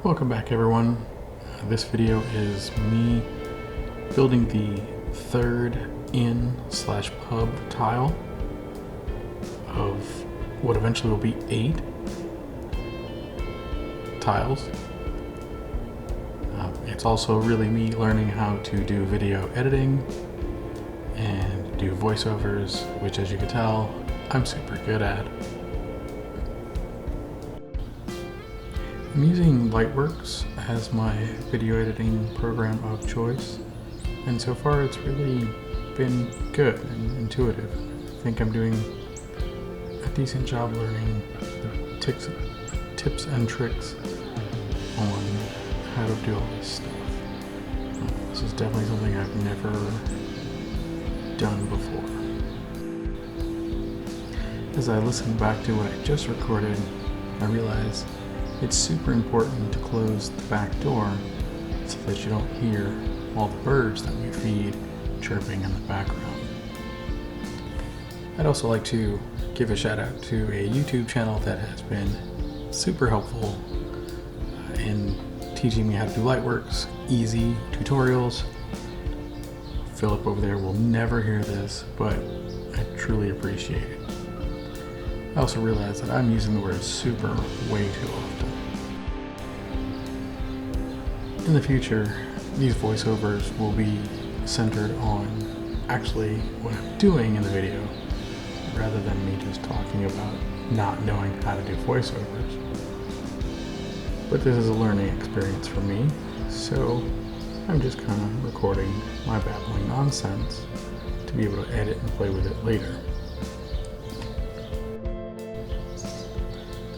Welcome back, everyone. This video is me building the third in/pub tile of what eventually will be 8 tiles. It's also really me learning how to do video editing and do voiceovers, which, as you can tell, I'm super good at. I'm using Lightworks as my video editing program of choice, and so far it's really been good and intuitive. I think I'm doing a decent job learning the tips and tricks on how to do all this stuff. This is definitely something I've never done before. As I listen back to what I just recorded, I realize it's super important to close the back door so that you don't hear all the birds that we feed chirping in the background. I'd also like to give a shout out to a YouTube channel that has been super helpful in teaching me how to do Lightworks, easy tutorials. Philip over there will never hear this, but I truly appreciate it. I also realize that I'm using the word super way too often. In the future, these voiceovers will be centered on actually what I'm doing in the video, rather than me just talking about not knowing how to do voiceovers. But this is a learning experience for me, so I'm just kind of recording my babbling nonsense to be able to edit and play with it later.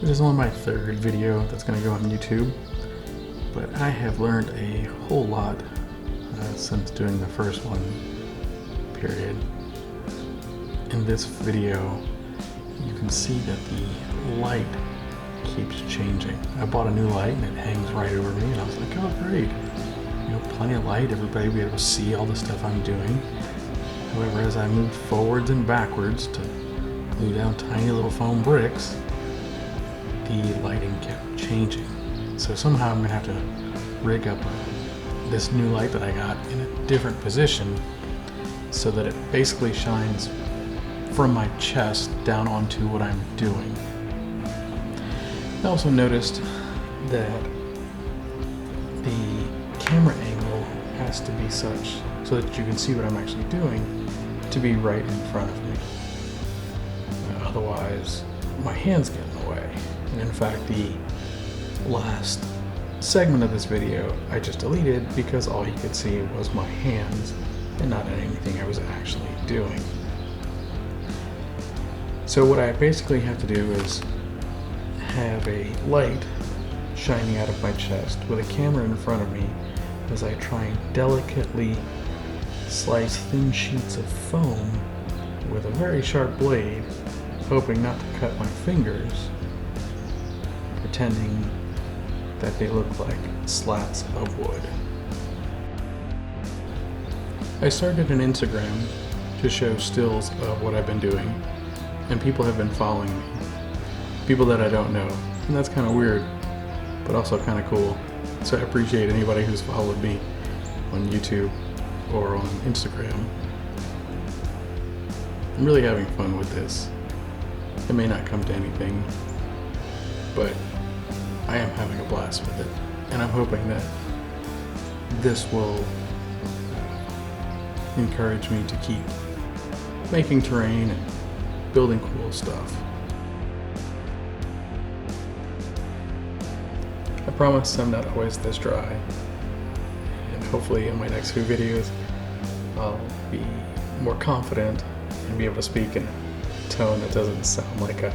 This is only my third video that's going to go on YouTube, but I have learned a whole lot since doing the first one, period. In this video, you can see that the light keeps changing. I bought a new light and it hangs right over me, and I was like, oh great, plenty of light, everybody will be able to see all the stuff I'm doing. However, as I moved forwards and backwards to glue down tiny little foam bricks, the lighting kept changing. So somehow I'm going to have to rig up this new light that I got in a different position so that it basically shines from my chest down onto what I'm doing. I also noticed that the camera angle has to be such so that you can see what I'm actually doing to be right in front of me. Otherwise, my hands get in the way. And in fact, the last segment of this video I just deleted because all you could see was my hands and not anything I was actually doing. So what I basically have to do is have a light shining out of my chest with a camera in front of me as I try and delicately slice thin sheets of foam with a very sharp blade, hoping not to cut my fingers, pretending that they look like slats of wood. I started an Instagram to show stills of what I've been doing, and people have been following me. People that I don't know, and that's kind of weird, but also kind of cool. So I appreciate anybody who's followed me on YouTube or on Instagram. I'm really having fun with this. It may not come to anything, but I am having a blast with it, and I'm hoping that this will encourage me to keep making terrain and building cool stuff. I promise I'm not always this dry, and hopefully in my next few videos I'll be more confident and be able to speak in a tone that doesn't sound like a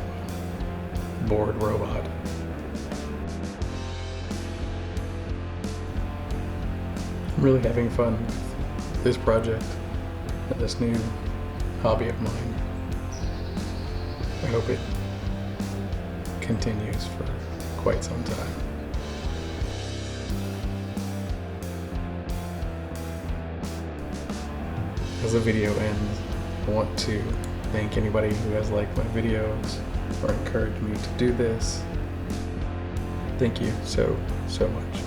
bored robot. I'm really having fun with this project and this new hobby of mine. I hope it continues for quite some time. As the video ends, I want to thank anybody who has liked my videos or encouraged me to do this. Thank you so so much.